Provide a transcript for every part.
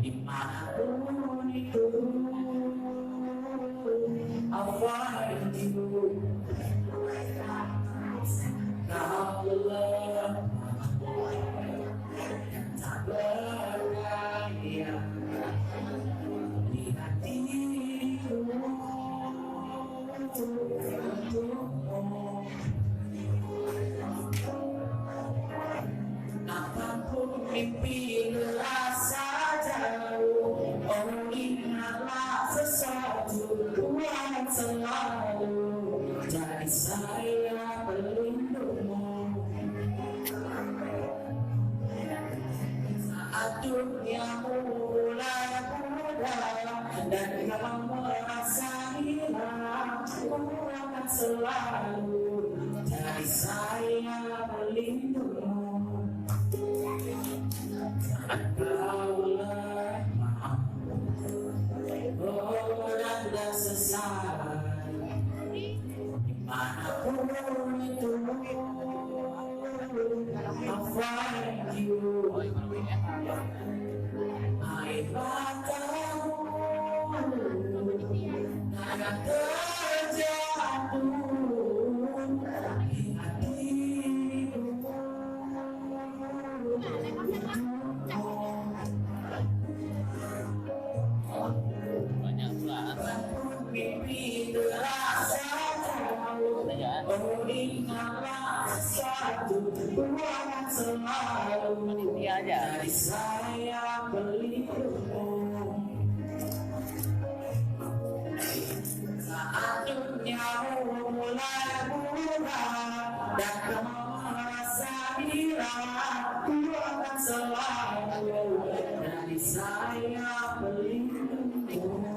Dimanapun itu, I'll find you. Kau lemah, tak berdaya di hatiku untukmu. Apapun mimpi terasa jauh, oh ingatlah sesuatu yang selalu jadi saya pelindungmu. Saat duniamu mulai pudar dan kau merasa hilang, aku akan selalu jadi saya pelindungmu. Kau lemah, oh dan sesat, dimanapun itu, I'll find you. Air matamu akan terjatuh di hatiku. Banyak pula. Mimpi terasa jauh, oh ingatlah sesuatu akan selalu Dia aja. jadi saya pelindungmu. Saat duniamu mulai pudar dan kau merasa hilang, aku akan selalu jadi saya pelindungmu.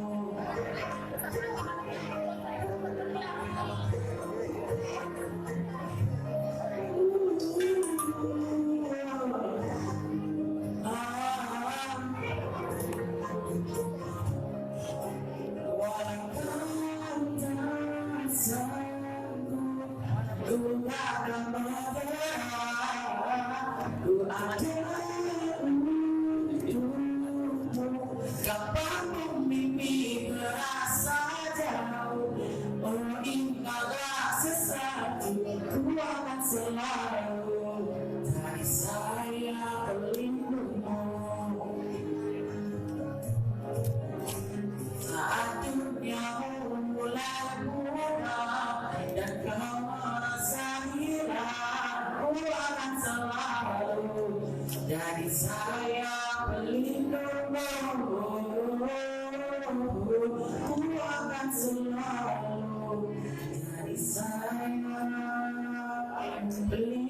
Ku akan bergerak, ku ada untukmu. Kapanpun mimpi terasa jauh, oh ingatlah sesuatu, ku akan selalu jadi saya pelindungmu. Saat duniamu mulai pudar dan kau merasa hilang, ku akan selalu jadi saya pelindungmu. Ku akan selalu jadi saya pelindungmu.